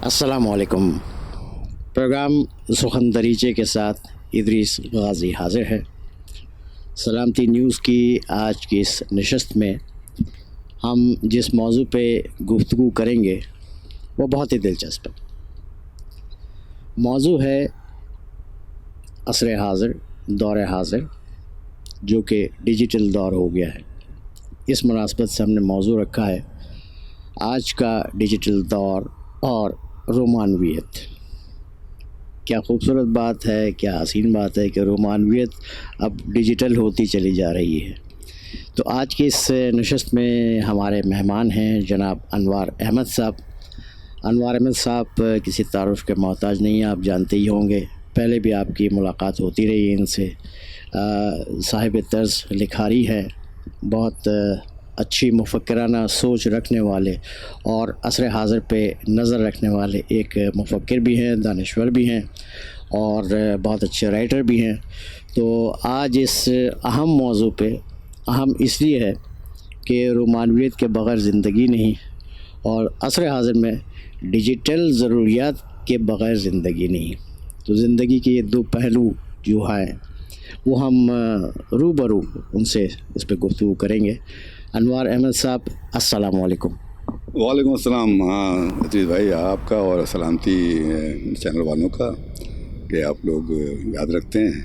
السلام علیکم. پروگرام سخن دریچے کے ساتھ ادریس غازی حاضر ہے. سلامتی نیوز کی آج کی اس نشست میں ہم جس موضوع پہ گفتگو کریں گے وہ بہت ہی دلچسپ ہے. موضوع ہے عصر حاضر، دور حاضر، جو کہ ڈیجیٹل دور ہو گیا ہے. اس مناسبت سے ہم نے موضوع رکھا ہے آج کا ڈیجیٹل دور اور رومانویت. کیا خوبصورت بات ہے، کیا حسین بات ہے کہ رومانویت اب ڈیجیٹل ہوتی چلی جا رہی ہے. تو آج کی اس نشست میں ہمارے مہمان ہیں جناب انوار احمد صاحب. انوار احمد صاحب کسی تعارف کے محتاج نہیں ہیں، آپ جانتے ہی ہوں گے، پہلے بھی آپ کی ملاقات ہوتی رہی ہے ان سے. صاحب طرز لکھاری ہے، بہت اچھی مفکرانہ سوچ رکھنے والے اور عصر حاضر پہ نظر رکھنے والے ایک مفکر بھی ہیں، دانشور بھی ہیں اور بہت اچھے رائٹر بھی ہیں. تو آج اس اہم موضوع پہ اہم اس لیے ہے کہ رومانویت کے بغیر زندگی نہیں اور عصر حاضر میں ڈیجیٹل ضروریات کے بغیر زندگی نہیں. تو زندگی کے یہ دو پہلو جو ہیں وہ ہم روبرو ان سے اس پہ گفتگو کریں گے. انوار احمد صاحب السلام علیکم. وعلیکم السلام. عزیز بھائی آپ کا اور سلامتی چینل والوں کا کہ آپ لوگ یاد رکھتے ہیں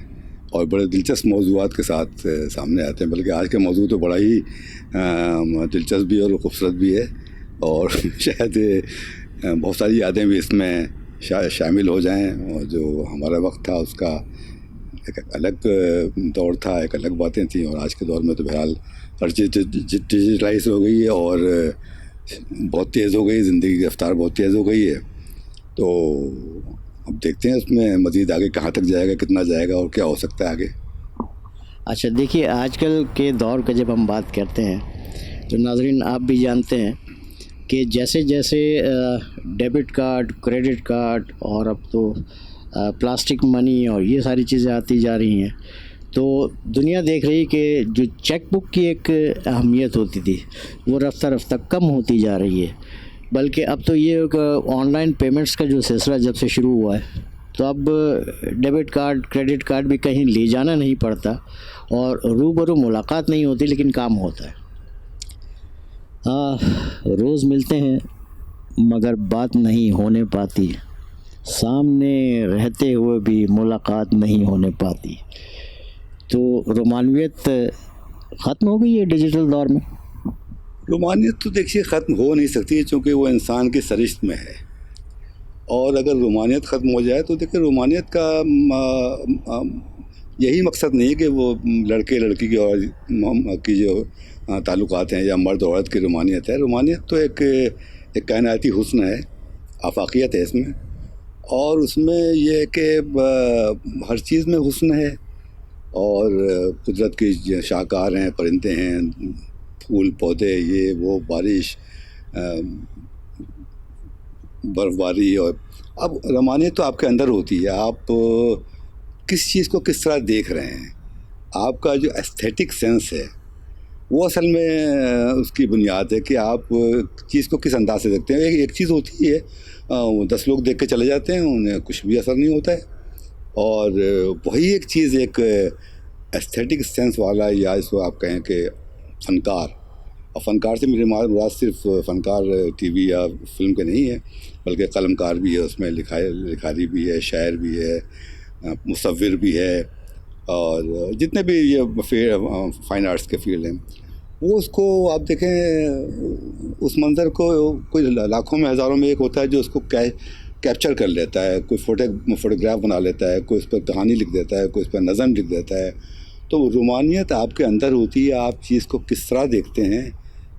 اور بڑے دلچسپ موضوعات کے ساتھ سامنے آتے ہیں. بلکہ آج کا موضوع تو بڑا ہی دلچسپ بھی اور خوبصورت بھی ہے اور شاید بہت ساری یادیں بھی اس میں شامل ہو جائیں. اور جو ہمارا وقت تھا اس کا ایک الگ دور تھا، ایک الگ باتیں تھیں، اور آج کے دور میں تو بہرحال ہر چیز ڈیجیٹلائز ہو گئی ہے اور بہت تیز ہو گئی، زندگی کی رفتار بہت تیز ہو گئی ہے. تو اب دیکھتے ہیں اس میں مزید آگے کہاں تک جائے گا، کتنا جائے گا اور کیا ہو سکتا ہے آگے. اچھا دیکھیے، آج کل کے دور کا جب ہم بات کرتے ہیں تو ناظرین آپ بھی جانتے ہیں کہ جیسے جیسے ڈیبٹ کارڈ، کریڈٹ کارڈ اور اب تو پلاسٹک منی اور یہ ساری چیزیں آتی جا رہی ہیں، تو دنیا دیکھ رہی کہ جو چیک بک کی ایک اہمیت ہوتی تھی وہ رفتہ رفتہ کم ہوتی جا رہی ہے. بلکہ اب تو یہ آن لائن پیمنٹس کا جو سلسلہ جب سے شروع ہوا ہے تو اب ڈیبٹ کارڈ، کریڈٹ کارڈ بھی کہیں لے جانا نہیں پڑتا اور روبرو ملاقات نہیں ہوتی لیکن کام ہوتا ہے. روز ملتے ہیں مگر بات نہیں ہونے پاتی، سامنے رہتے ہوئے بھی ملاقات نہیں ہونے پاتی. تو رومانویت ختم ہو گئی ہے ڈیجیٹل دور میں. رومانیت تو دیکھیے ختم ہو نہیں سکتی چونکہ وہ انسان کی سرشت میں ہے. اور اگر رومانیت ختم ہو جائے تو دیکھیں رومانیت کا یہی مقصد نہیں ہے کہ وہ لڑکے لڑکی کی اور کی جو تعلقات ہیں یا مرد عورت کی رومانیت ہے. رومانیت تو ایک کائناتی حسن ہے، آفاقیت ہے اس میں، اور اس میں یہ ہے کہ ہر چیز میں حسن ہے. اور قدرت کی شاہکار ہیں، پرندے ہیں، پھول پودے، یہ وہ، بارش، برف باری. اور اب رومانیت تو آپ کے اندر ہوتی ہے، آپ کس چیز کو کس طرح دیکھ رہے ہیں. آپ کا جو ایستھیٹک سینس ہے وہ اصل میں اس کی بنیاد ہے کہ آپ چیز کو کس انداز سے دیکھتے ہیں. ایک چیز ہوتی ہے 10 لوگ دیکھ کے چلے جاتے ہیں، انہیں کچھ بھی اثر نہیں ہوتا ہے. اور وہی ایک چیز ایک ایستھیٹک سینس والا، یا اس کو آپ کہیں کہ فنکار، اور فنکار سے میری مراد صرف فنکار ٹی وی یا فلم کے نہیں ہے بلکہ قلم کار بھی ہے، اس میں لکھاری بھی ہے، شاعر بھی ہے، مصور بھی ہے، اور جتنے بھی یہ فائن آرٹس کے فیلڈ ہیں وہ اس کو آپ دیکھیں اس منظر کو کوئی لاکھوں میں ہزاروں میں ایک ہوتا ہے جو اس کو کیپچر کر لیتا ہے. کوئی فوٹوگراف بنا لیتا ہے، کوئی اس پر کہانی لکھ دیتا ہے، کوئی اس پر نظم لکھ دیتا ہے. تو رومانیت آپ کے اندر ہوتی ہے، آپ چیز کو کس طرح دیکھتے ہیں،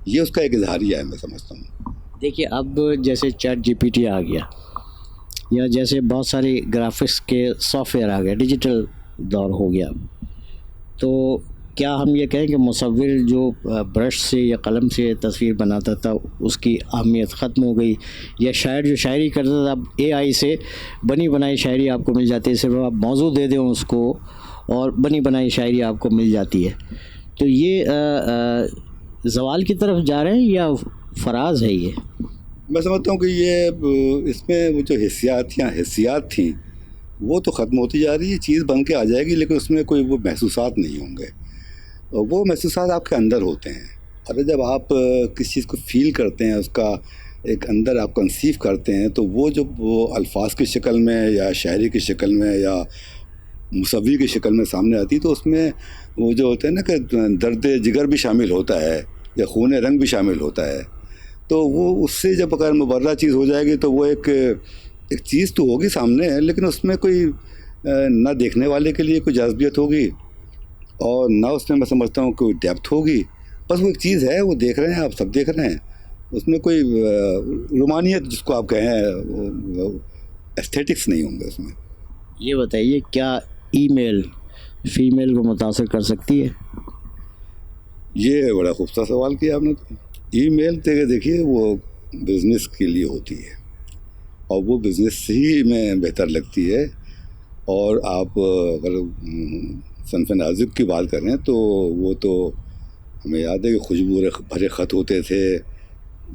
یہ اس کا ایک اظہاریہ ہے میں سمجھتا ہوں. دیکھیے اب جیسے چیٹ جی پی ٹی آ گیا یا جیسے بہت ساری گرافکس کے سافٹ ویئر آ گیا، ڈیجیٹل دور ہو گیا، تو کیا ہم یہ کہیں کہ مصور جو برش سے یا قلم سے تصویر بناتا تھا اس کی اہمیت ختم ہو گئی، یا شاعر جو شاعری کرتا تھا اب اے آئی سے بنی بنائی شاعری آپ کو مل جاتی ہے، صرف آپ موضوع دے دیں اس کو اور بنی بنائی شاعری آپ کو مل جاتی ہے. تو یہ زوال کی طرف جا رہے ہیں یا فراز ہے یہ؟ میں سمجھتا ہوں کہ یہ اس میں وہ جو حسیات تھیں وہ تو ختم ہوتی جا رہی ہے. چیز بن کے آ جائے گی لیکن اس میں کوئی وہ محسوسات نہیں ہوں گے. وہ محسوسات آپ کے اندر ہوتے ہیں. اور جب آپ کسی چیز کو فیل کرتے ہیں, اس کا ایک اندر آپ کنسیو کرتے ہیں, تو وہ جو وہ الفاظ کی شکل میں یا شاعری کی شکل میں یا مصوری کی شکل میں سامنے آتی, تو اس میں وہ جو ہوتا ہے نا کہ درد جگر بھی شامل ہوتا ہے یا خون رنگ بھی شامل ہوتا ہے. تو وہ اس سے جب اگر مبرہ چیز ہو جائے گی تو وہ ایک چیز تو ہوگی سامنے, لیکن اس میں کوئی نہ دیکھنے والے کے لیے کوئی جاذبیت ہوگی اور نہ اس میں سمجھتا ہوں کوئی ڈیپتھ ہوگی. بس وہ ایک چیز ہے, وہ دیکھ رہے ہیں, آپ سب دیکھ رہے ہیں. اس میں کوئی رومانیت جس کو آپ کہیں ایستھیٹکس نہیں ہوں گے اس میں. یہ بتائیے کیا ای میل فیمیل کو متاثر کر سکتی ہے؟ یہ بڑا خوبصورت سوال کیا آپ نے. ای میل دیکھیے وہ بزنس کے لیے ہوتی ہے اور وہ بزنس ہی میں بہتر لگتی ہے. اور آپ اگر صنف نازک کی بات کریں تو وہ تو ہمیں یاد ہے کہ خوشبو بھرے خط ہوتے تھے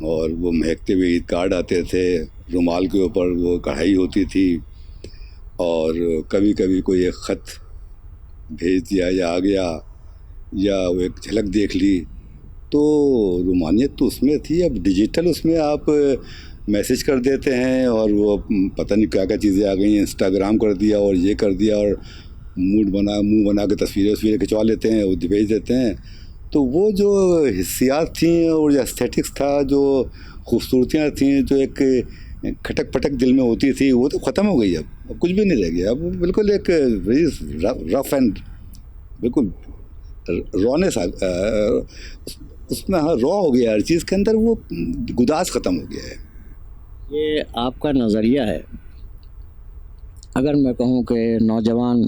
اور وہ مہکتے ہوئے عید کارڈ آتے تھے, رومال کے اوپر وہ کڑھائی ہوتی تھی, اور کبھی کبھی کوئی ایک خط بھیج دیا یا آ گیا یا وہ ایک جھلک دیکھ لی, تو رومانیت تو اس میں تھی. اب ڈیجیٹل اس میں آپ میسج کر دیتے ہیں اور وہ پتہ نہیں کیا کیا چیزیں آ گئی ہیں, انسٹاگرام کر دیا اور یہ کر دیا اور منہ بنا کے تصویریں کھنچوا لیتے ہیں, وہ بھیج دیتے ہیں. تو وہ جو حسیات تھیں اور جو ایستھیٹکس تھا, جو خوبصورتیاں تھیں, جو ایک کھٹک پٹک دل میں ہوتی تھی, وہ تو ختم ہو گئی. اب کچھ بھی نہیں رہ گیا. اب بالکل ایک رف اینڈ بالکل رونیس اس میں را ہو گیا ہر چیز کے اندر, وہ گداز ختم ہو گیا ہے. یہ آپ کا نظریہ ہے. اگر میں کہوں کہ نوجوان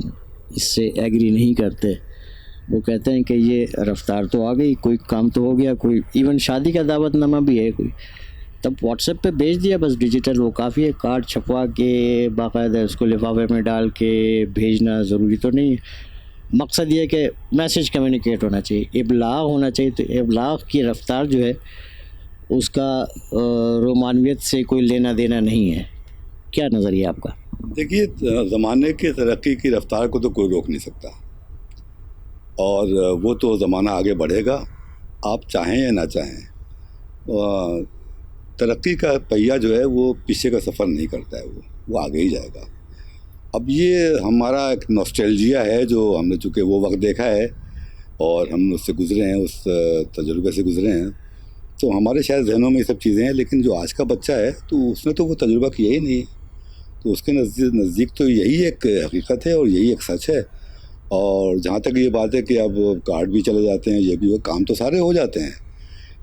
اس سے ایگری نہیں کرتے, وہ کہتے ہیں کہ یہ رفتار تو آ گئی, کوئی کام تو ہو گیا, کوئی ایون شادی کا دعوت نامہ بھی ہے کوئی, تب واٹس ایپ پہ بھیج دیا بس ڈیجیٹل, وہ کافی ہے. کارڈ چھپوا کے باقاعدہ اس کو لفافے میں ڈال کے بھیجنا ضروری تو نہیں ہے. مقصد یہ ہے کہ میسج کمیونیکیٹ ہونا چاہیے, ابلاغ ہونا چاہیے. تو ابلاغ کی رفتار جو ہے اس کا رومانویت سے کوئی لینا دینا نہیں ہے. کیا نظریہ آپ کا؟ دیکھیے, زمانے کی ترقی کی رفتار کو تو کوئی روک نہیں سکتا, اور وہ تو زمانہ آگے بڑھے گا آپ چاہیں یا نہ چاہیں. ترقی کا پہیہ جو ہے وہ پیچھے کا سفر نہیں کرتا ہے, وہ آگے ہی جائے گا. اب یہ ہمارا ایک نوسٹیلجیا ہے جو ہم نے چونکہ وہ وقت دیکھا ہے اور ہم اس سے گزرے ہیں, اس تجربے سے گزرے ہیں, تو ہمارے شاید ذہنوں میں یہ سب چیزیں ہیں. لیکن جو آج کا بچہ ہے تو اس نے تو وہ تجربہ کیا ہی نہیں, تو اس کے نزدیک تو یہی ایک حقیقت ہے اور یہی ایک سچ ہے. اور جہاں تک یہ بات ہے کہ اب کارڈ بھی چلے جاتے ہیں, یہ بھی, وہ کام تو سارے ہو جاتے ہیں,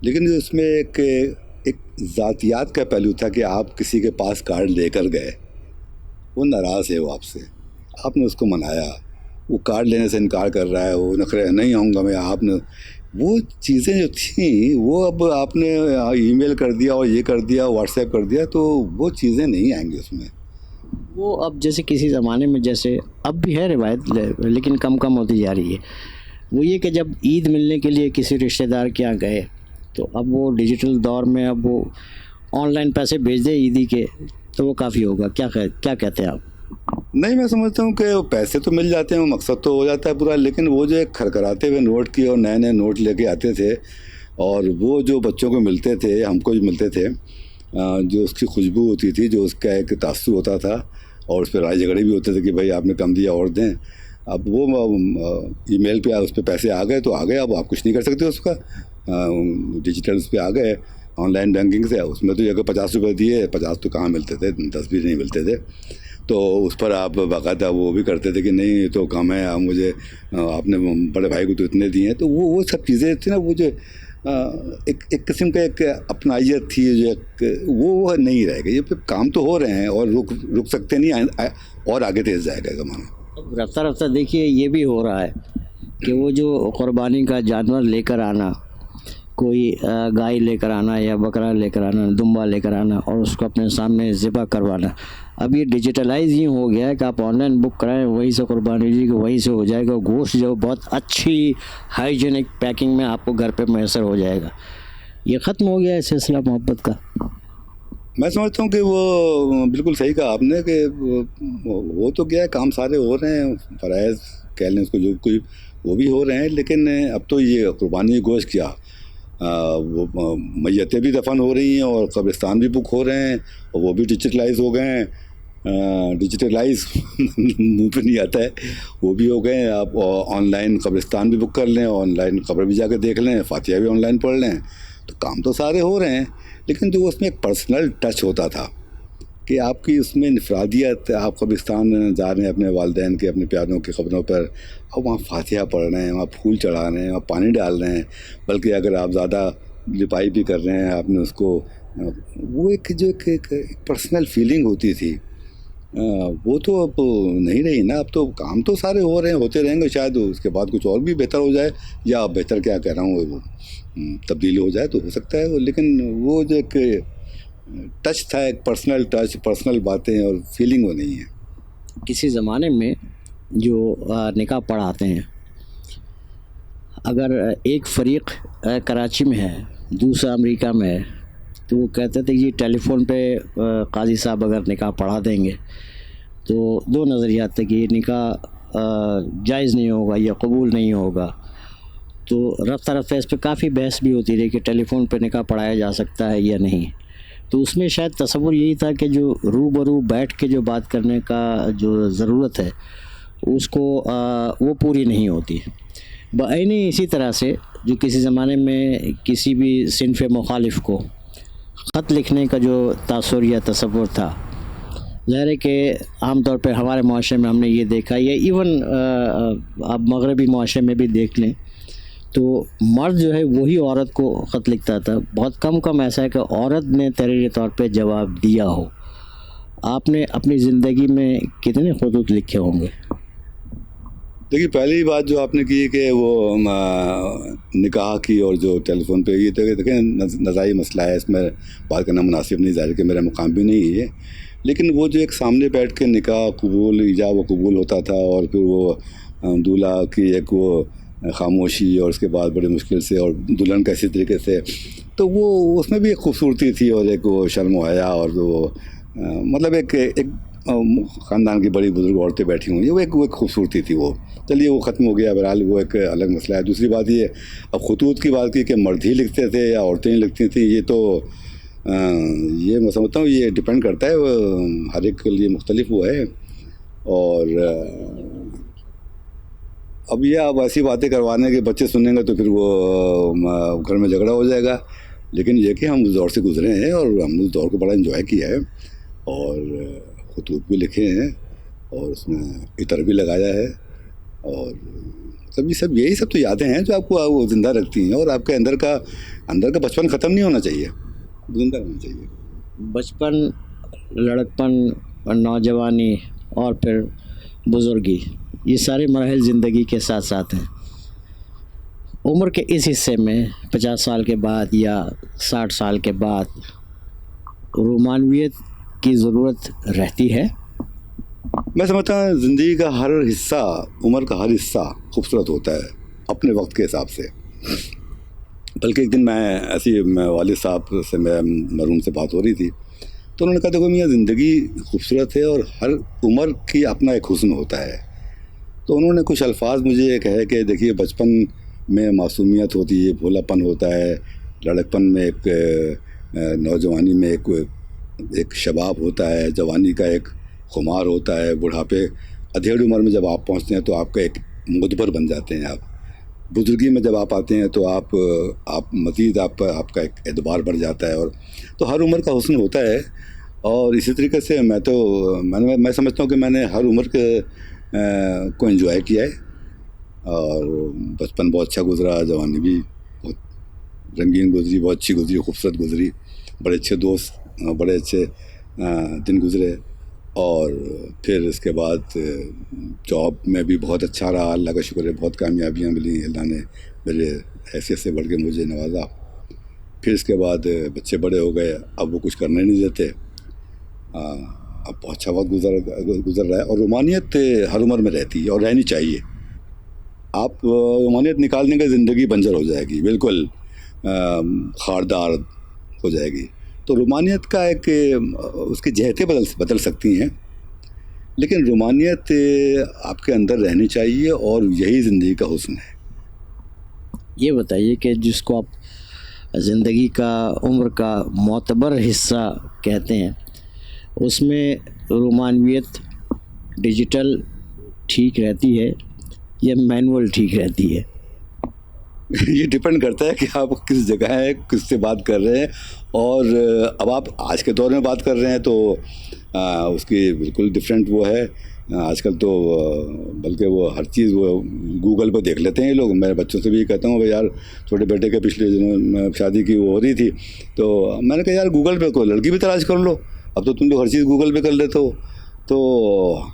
لیکن اس میں ایک ذاتیات کا پہلو تھا کہ آپ کسی کے پاس کارڈ لے کر گئے, وہ ناراض ہے, وہ آپ سے, آپ نے اس کو منایا, وہ کارڈ لینے سے انکار کر رہا ہے, وہ نخرے نہیں ہوں گا میں, آپ نے وہ چیزیں جو تھیں وہ اب آپ نے ای میل کر دیا اور یہ کر دیا, واٹس ایپ کر دیا, تو وہ چیزیں نہیں آئیں گی اس میں. وہ اب جیسے کسی زمانے میں, جیسے اب بھی ہے روایت لیکن کم ہوتی جا رہی ہے, وہ یہ کہ جب عید ملنے کے لیے کسی رشتہ دار کے یہاں گئے, تو اب وہ ڈیجیٹل دور میں اب وہ آن لائن پیسے بھیج دے عیدی کے, تو وہ کافی ہوگا. کیا کہتے ہیں آپ؟ نہیں, میں سمجھتا ہوں کہ پیسے تو مل جاتے ہیں, وہ مقصد تو ہو جاتا ہے پورا, لیکن وہ جو ایک کھرکھراتے ہوئے نوٹ کی اور نئے نوٹ لے کے آتے تھے, اور وہ جو بچوں کو ملتے تھے, ہم کو جو ملتے تھے, جو اس کی خوشبو ہوتی تھی, جو اس کا ایک تاثر ہوتا تھا, اور اس پہ لڑائی جھگڑے بھی ہوتے تھے کہ بھائی آپ نے کم دیا اور دیں. اب وہ ای میل پہ اس پہ پیسے آ گئے تو آ گئے, اب آپ کچھ نہیں کر سکتے اس کا. ڈیجیٹل اس پہ آ گئے آن لائن بینکنگ سے, اس میں تو اگر 50 روپے دیے, 50 تو کہاں ملتے تھے, 10 بھی نہیں ملتے تھے, تو اس پر آپ باقاعدہ وہ بھی کرتے تھے کہ نہیں یہ تو کم ہے, مجھے آپ نے بڑے بھائی کو تو اتنے دیے ہیں. تو وہ سب چیزیں تھیں نا, وہ جو ایک قسم کا ایک اپنائیت تھی, جو وہ نہیں رہ گئی. یہ کام تو ہو رہے ہیں اور رک سکتے نہیں, اور آگے تیز جائے گا زمانہ. رفتہ رفتہ دیکھیے یہ بھی ہو رہا ہے کہ وہ جو قربانی کا جانور لے کر آنا, کوئی گائے لے کر آنا یا بکرا لے کر آنا, دمبا لے کر آنا, اور اس کو اپنے سامنے ذبح کروانا, اب یہ ڈیجیٹلائز ہی ہو گیا ہے کہ آپ آن لائن بک کرائیں, وہیں سے قربانی جی کو وہیں سے ہو جائے گا. گوشت جو بہت اچھی ہائیجینک پیکنگ میں آپ کو گھر پہ میسر ہو جائے گا. یہ ختم ہو گیا ہے سلسلہ محبت کا. میں سمجھتا ہوں کہ وہ بالکل صحیح کہا آپ نے کہ وہ تو کیا ہے، کام سارے ہو رہے ہیں، فرائض کہہ لیں اس کو جو کوئی، وہ بھی ہو رہے ہیں، لیکن اب تو یہ قربانی گوشت کیا، وہ میتیں بھی دفن ہو رہی ہیں اور قبرستان بھی بک ہو رہے ہیں، اور وہ بھی ڈیجیٹلائز ہو گئے ہیں، ڈیجیٹلائز منہ پہ نہیں آتا ہے، وہ بھی ہو گئے ہیں۔ آپ آن لائن قبرستان بھی بک کر لیں، آن لائن قبر بھی جا کے دیکھ لیں، فاتحہ بھی آن لائن پڑھ لیں، تو کام تو سارے ہو رہے ہیں، لیکن جو اس میں ایک پرسنل ٹچ ہوتا تھا کہ آپ کی اس میں انفرادیت، آپ قبرستان جا رہے ہیں اپنے والدین کے، اپنے پیاروں کی قبروں پر، اور وہاں فاتحہ پڑھ رہے ہیں، وہاں پھول چڑھا رہے ہیں، وہاں پانی ڈال رہے ہیں، بلکہ اگر آپ زیادہ لپائی بھی کر رہے ہیں، آپ نے اس کو، وہ ایک جو ایک پرسنل فیلنگ ہوتی تھی، وہ تو اب نہیں رہی نا۔ اب تو کام تو سارے ہو رہے ہیں، ہوتے رہیں گے، شاید اس کے بعد کچھ اور بھی بہتر ہو جائے، یا بہتر کیا کہہ رہا ہوں، وہ تبدیلی ہو جائے تو ہو سکتا ہے وہ، لیکن وہ جو ایک ٹچ تھا، ایک پرسنل ٹچ، پرسنل باتیں اور فیلنگ وہ نہیں ہے۔ کسی زمانے میں جو نکاح پڑھاتے ہیں، اگر ایک فریق کراچی میں ہے، دوسرا امریکہ میں ہے، تو وہ کہتے تھے کہ ٹیلی فون پہ قاضی صاحب اگر نکاح پڑھا دیں گے تو دو نظریات تھے کہ یہ نکاح جائز نہیں ہوگا یا قبول نہیں ہوگا، تو رفتہ رفتہ اس پہ کافی بحث بھی ہوتی رہی کہ ٹیلی فون پہ نکاح پڑھایا جا سکتا ہے یا نہیں۔ تو اس میں شاید تصور یہی تھا کہ جو روبرو بیٹھ کے جو بات کرنے کا جو ضرورت ہے اس کو وہ پوری نہیں ہوتی۔ بعینی اسی طرح سے جو کسی زمانے میں کسی بھی صنف مخالف کو خط لکھنے کا جو تاثر یا تصور تھا، ظاہر ہے کہ عام طور پہ ہمارے معاشرے میں ہم نے یہ دیکھا، یا ایون آپ مغربی معاشرے میں بھی دیکھ لیں تو مرد جو ہے وہی عورت کو خط لکھتا تھا۔ بہت کم ایسا ہے کہ عورت نے تحریری طور پہ جواب دیا ہو۔ آپ نے اپنی زندگی میں کتنے خطوط لکھے ہوں گے؟ دیکھیے، پہلی بات جو آپ نے کی کہ وہ نکاح کی اور جو ٹیلی فون پہ، یہ تو دیکھیں نزاعی مسئلہ ہے، اس میں بات کرنا مناسب نہیں، ظاہر کہ میرا مقام بھی نہیں ہے، لیکن وہ جو ایک سامنے بیٹھ کے نکاح قبول، ایجاب و قبول ہوتا تھا، اور پھر وہ دولہا کی ایک وہ خاموشی، اور اس کے بعد بڑی مشکل سے، اور دلہن کا اسی طریقے سے، تو وہ اس میں بھی ایک خوبصورتی تھی، اور ایک وہ شرم و حیا، اور وہ مطلب ایک خاندان کی بڑی بزرگ عورتیں بیٹھی ہوئی ہیں، وہ ایک خوبصورتی تھی وہ۔ چلیے وہ ختم ہو گیا، بہرحال وہ ایک الگ مسئلہ ہے۔ دوسری بات یہ، اب خطوط کی بات کی کہ مرد ہی لکھتے تھے یا عورتیں ہی لکھتی تھیں، یہ تو یہ میں سمجھتا ہوں یہ ڈپینڈ کرتا ہے، ہر ایک کے لیے مختلف وہ ہے، اور اب یہ آپ ایسی باتیں کروانے کے بچے سنیں گے تو پھر وہ گھر میں جھگڑا ہو جائے گا، لیکن یہ کہ ہم اس دور سے گزرے ہیں اور ہم نے اس دور کو بڑا انجوائے کیا ہے، اور خطوط بھی لکھے ہیں، اور اس میں عطر بھی لگایا ہے، اور یہی سب تو یادیں ہیں جو آپ کو وہ زندہ رکھتی ہیں، اور آپ کے اندر کا بچپن ختم نہیں ہونا چاہیے، زندہ رہنا چاہیے۔ بچپن، لڑکپن، نوجوانی اور پھر بزرگی، یہ سارے مراحل زندگی کے ساتھ ساتھ ہیں۔ عمر کے اس حصے میں 50 سال کے بعد یا 60 سال کے بعد رومانویت کی ضرورت رہتی ہے؟ میں سمجھتا ہوں زندگی کا ہر حصہ، عمر کا ہر حصہ خوبصورت ہوتا ہے اپنے وقت کے حساب سے۔ بلکہ ایک دن میں والد صاحب سے، مرحوم سے بات ہو رہی تھی، تو انہوں نے کہا دیکھو میاں، زندگی خوبصورت ہے اور ہر عمر کی اپنا ایک حسن ہوتا ہے۔ تو انہوں نے کچھ الفاظ مجھے کہے کہ دیکھیے، بچپن میں معصومیت ہوتی ہے، بھولا پن ہوتا ہے، لڑکپن میں ایک نوجوانی میں ایک شباب ہوتا ہے، جوانی کا ایک خمار ہوتا ہے، بڑھاپے ادھیڑ عمر میں جب آپ پہنچتے ہیں تو آپ کا ایک مدبر بن جاتے ہیں، آپ بزرگی میں جب آپ آتے ہیں تو آپ مزید آپ کا ایک اعتبار بڑھ جاتا ہے، اور تو ہر عمر کا حسن ہوتا ہے۔ اور اسی طریقے سے میں سمجھتا ہوں کہ میں نے ہر عمر کو انجوائے کیا ہے، اور بچپن بہت اچھا گزرا، جوانی بھی بہت رنگین گزری، بہت اچھی گزری، خوبصورت گزری، بڑے اچھے دوست، بڑے اچھے دن گزرے، اور پھر اس کے بعد جاب میں بھی بہت اچھا رہا، اللہ کا شکر ہے، بہت کامیابیاں ملی، اللہ نے میرے حیثیت سے بڑھ کے مجھے نوازا۔ پھر اس کے بعد بچے بڑے ہو گئے، اب وہ کچھ کرنے نہیں دیتے، اب بہت اچھا وقت گزر رہا ہے، اور رومانیت ہر عمر میں رہتی ہے اور رہنی چاہیے۔ آپ رومانیت نکالنے کا زندگی بنجر ہو جائے گی، بالکل خاردار ہو جائے گی۔ تو رومانیت کا ایک اس کی جہتیں بدل سکتی ہیں، لیکن رومانیت آپ کے اندر رہنی چاہیے اور یہی زندگی کا حسن ہے۔ یہ بتائیے کہ جس کو آپ زندگی کا عمر کا معتبر حصہ کہتے ہیں، اس میں رومانویت ڈیجیٹل ٹھیک رہتی ہے یا مینول ٹھیک رہتی ہے؟ یہ ڈپینڈ کرتا ہے کہ آپ کس جگہ ہیں، کس سے بات کر رہے ہیں، اور اب آپ آج کے دور میں بات کر رہے ہیں تو اس کی بالکل ڈفرینٹ وہ ہے۔ آج کل تو بلکہ وہ ہر چیز وہ گوگل پہ دیکھ لیتے ہیں لوگ۔ میں بچوں سے بھی کہتا ہوں بھائی یار، چھوٹے بیٹے کے پچھلے دنوں میں شادی کی وہ ہو رہی تھی تو میں نے کہا یار گوگل پہ کوئی لڑکی بھی تلاش کر لو، اب تو تم لوگ ہر چیز گوگل پہ کر لیتے ہو۔ تو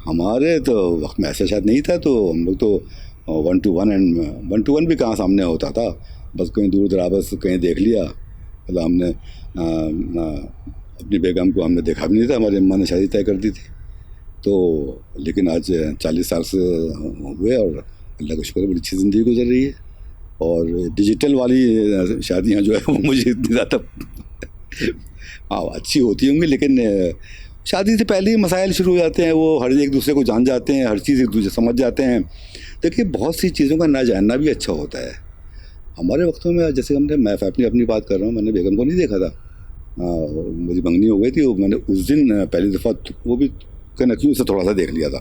ہمارے تو وقت میں ایسا شاید نہیں تھا، تو ہم لوگ تو 1-to-1 بھی کہاں سامنے ہوتا تھا، بس کہیں دور دراز کہیں دیکھ لیا۔ مطلب ہم نے اپنی بیگم کو ہم نے دیکھا بھی نہیں تھا، ہماری اماں نے شادی طے کر دی تھی تو، لیکن آج 40 سال سے ہوئے اور اللہ کا شکر ہے بڑی اچھی زندگی گزر رہی ہے۔ اور ڈیجیٹل والی شادیاں جو ہے وہ مجھے اتنی زیادہ اچھی ہوتی ہوں گی، لیکن شادی سے پہلے ہی مسائل شروع ہو جاتے ہیں، وہ ہر ایک دوسرے کو جان جاتے ہیں، ہر چیز ایک دوسرے سمجھ جاتے ہیں۔ دیکھیے بہت سی چیزوں کا نہ جاننا بھی اچھا ہوتا ہے۔ ہمارے وقتوں میں جیسے میں اپنی بات کر رہا ہوں، میں نے بیگم کو نہیں دیکھا تھا، میری منگنی ہو گئی تھی، میں نے اس دن پہلی دفعہ وہ بھی کنیکشن سے تھوڑا سا دیکھ لیا تھا،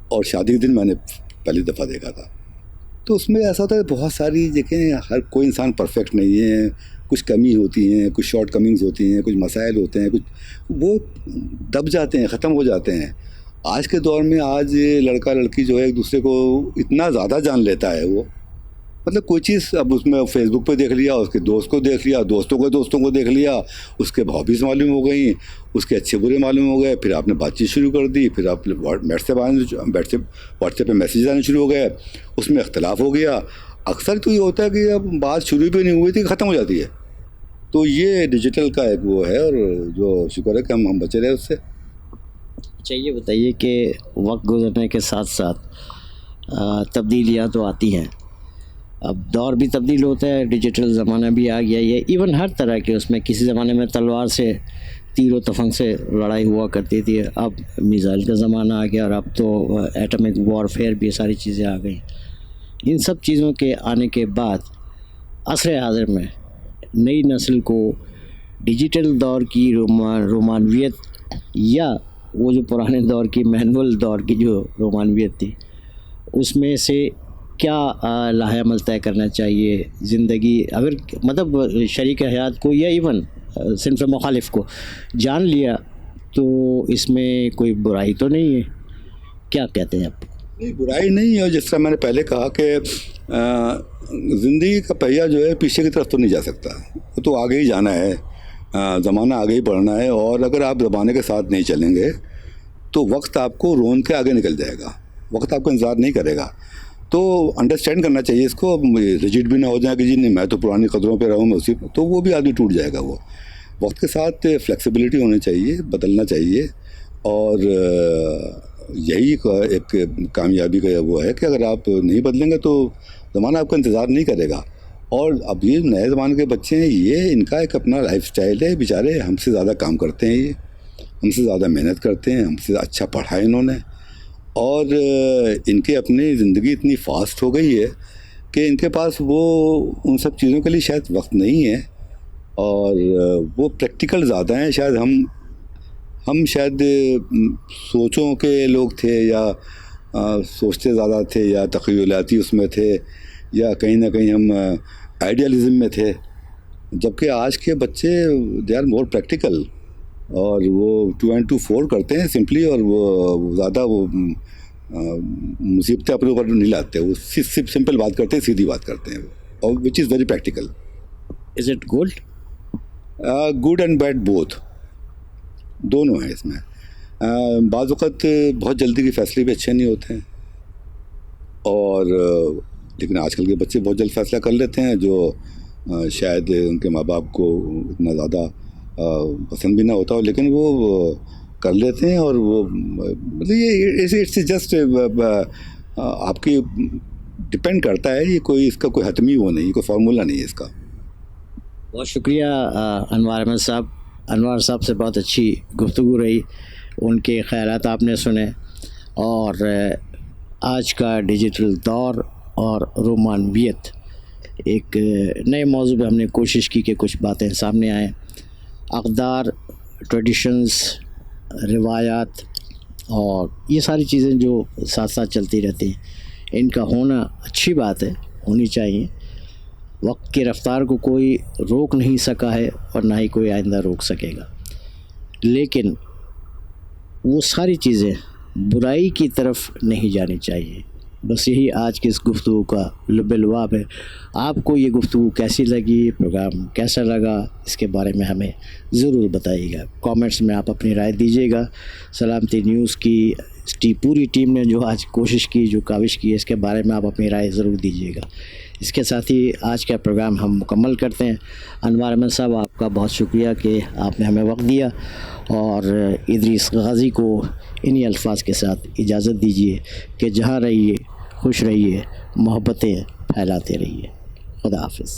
اور شادی کے دن میں نے پہلی دفعہ دیکھا تھا۔ تو اس میں ایسا ہوتا ہے بہت ساری دیکھیں، ہر کوئی انسان پرفیکٹ نہیں ہے، کچھ کمی ہوتی ہیں، کچھ شارٹ کمنگز ہوتی ہیں، کچھ مسائل ہوتے ہیں، کچھ وہ دب جاتے ہیں، ختم ہو جاتے ہیں۔ آج کے دور میں آج لڑکا لڑکی جو ہے ایک دوسرے کو اتنا زیادہ جان لیتا ہے، وہ مطلب کوئی چیز اب اس میں فیس بک پہ دیکھ لیا، اس کے دوست کو دیکھ لیا، دوستوں کو دیکھ لیا، اس کے ہابیز معلوم ہو گئیں، اس کے اچھے برے معلوم ہو گئے، پھر آپ نے بات چیت شروع کر دی، پھر آپ واٹس ایپ پہ میسیج آنے شروع ہو گئے، اس میں اختلاف ہو گیا۔ اکثر تو یہ ہوتا ہے کہ اب بات شروع بھی نہیں ہوئی تھی ختم ہو جاتی ہے۔ تو یہ ڈیجیٹل کا ایک وہ ہے، اور جو شکر ہے کہ ہم بچے رہے اس سے۔ اچھا یہ بتائیے کہ وقت گزرنے کے ساتھ ساتھ تبدیلیاں تو آتی ہیں، اب دور بھی تبدیل ہوتا ہے، ڈیجیٹل زمانہ بھی آ گیا ہے، ایون ہر طرح کے اس میں کسی زمانے میں تلوار سے تیر و تفنگ سے لڑائی ہوا کرتی تھی، اب میزائل کا زمانہ آ گیا، اور اب تو ایٹمک وارفیئر بھی ساری چیزیں آ گئیں۔ ان سب چیزوں کے آنے کے بعد عصر حاضر میں نئی نسل کو ڈیجیٹل دور کی رومانویت یا وہ جو پرانے دور کی مینول دور کی جو رومانویت تھی، اس میں سے کیا لاہ عمل طے کرنا چاہیے؟ زندگی اگر مطلب شریک حیات کو یا ایون صنف مخالف کو جان لیا تو اس میں کوئی برائی تو نہیں ہے، کیا کہتے ہیں آپ؟ نہیں، برائی نہیں ہے، اور جس طرح میں نے پہلے کہا کہ زندگی کا پہیہ جو ہے پیچھے کی طرف تو نہیں جا سکتا، وہ تو آگے ہی جانا ہے، زمانہ آگے ہی بڑھنا ہے، اور اگر آپ زمانے کے ساتھ نہیں چلیں گے تو وقت آپ کو رون کے آگے نکل جائے گا، وقت آپ کو انتظار نہیں کرے گا۔ تو انڈرسٹینڈ کرنا چاہیے اس کو، ریجڈ بھی نہ ہو جائیں کہ جی نہیں میں تو پرانی قدروں پہ رہوں میں اسی، تو وہ بھی آدمی ٹوٹ جائے گا۔ وہ وقت کے ساتھ فلیکسیبلٹی ہونی چاہیے، بدلنا چاہیے، اور یہی ایک کامیابی کا وہ ہے کہ اگر آپ نہیں بدلیں گے تو زمانہ آپ کا انتظار نہیں کرے گا۔ اور اب یہ نئے زمانے کے بچے ہیں، یہ ان کا ایک اپنا لائف سٹائل ہے، بیچارے ہم سے زیادہ کام کرتے ہیں، یہ ہم سے زیادہ محنت کرتے ہیں، ہم سے اچھا پڑھا ہے انہوں نے، اور ان کی اپنی زندگی اتنی فاسٹ ہو گئی ہے کہ ان کے پاس وہ ان سب چیزوں کے لیے شاید وقت نہیں ہے، اور وہ پریکٹیکل زیادہ ہیں۔ شاید ہم شاید سوچوں کے لوگ تھے، یا سوچتے زیادہ تھے، یا تخیلاتی اس میں تھے، یا کہیں نہ کہیں ہم آئیڈیالزم میں تھے، جبکہ آج کے بچے دے آر مور پریکٹیکل، اور وہ 2 and 2 4 کرتے ہیں سمپلی، اور وہ زیادہ وہ مصیبتیں اپنے اوپر نہیں لاتے، وہ سمپل بات کرتے ہیں، سیدھی بات کرتے ہیں، اور which is very practical. Is it good? Good and bad both, دونوں ہیں اس میں۔ بعض اوقات بہت جلدی کے فیصلے بھی اچھے نہیں ہوتے ہیں، اور لیکن آج کل کے بچے بہت جلد فیصلہ کر لیتے ہیں، جو شاید ان کے ماں باپ کو اتنا زیادہ پسند بھی نہ ہوتا ہو، لیکن وہ کر لیتے ہیں، اور وہ مطلب یہ اٹس جسٹ آپ کی ڈپینڈ کرتا ہے، یہ کوئی اس کا کوئی حتمی وہ نہیں، کوئی فارمولہ نہیں ہے اس کا۔ بہت شکریہ انوار احمد صاحب. انوار صاحب سے بہت اچھی گفتگو رہی, ان کے خیالات آپ نے سنے, اور آج کا ڈیجیٹل دور اور رومانویت, ایک نئے موضوع پہ ہم نے کوشش کی کہ کچھ باتیں سامنے آئیں. اقدار, ٹریڈیشنز, روایات اور یہ ساری چیزیں جو ساتھ ساتھ چلتی رہتی ہیں, ان کا ہونا اچھی بات ہے, ہونی چاہیے. وقت کی رفتار کو کوئی روک نہیں سکا ہے اور نہ ہی کوئی آئندہ روک سکے گا, لیکن وہ ساری چیزیں برائی کی طرف نہیں جانی چاہیے. بس یہی آج کی اس گفتگو کا لب لباب ہے. آپ کو یہ گفتگو کیسی لگی, پروگرام کیسا لگا, اس کے بارے میں ہمیں ضرور بتائیے گا. کامنٹس میں آپ اپنی رائے دیجیے گا. سلامتی نیوز کی پوری ٹیم نے جو آج کوشش کی, جو کاوش کی, اس کے بارے میں آپ اپنی رائے ضرور دیجیے گا. اس کے ساتھ ہی آج کا پروگرام ہم مکمل کرتے ہیں. انوار احمد صاحب, آپ کا بہت شکریہ کہ آپ نے ہمیں وقت دیا, اور ادریس غازی کو انہی الفاظ کے ساتھ اجازت دیجیے کہ جہاں رہیے خوش رہیے, محبتیں پھیلاتے رہیے. خدا حافظ.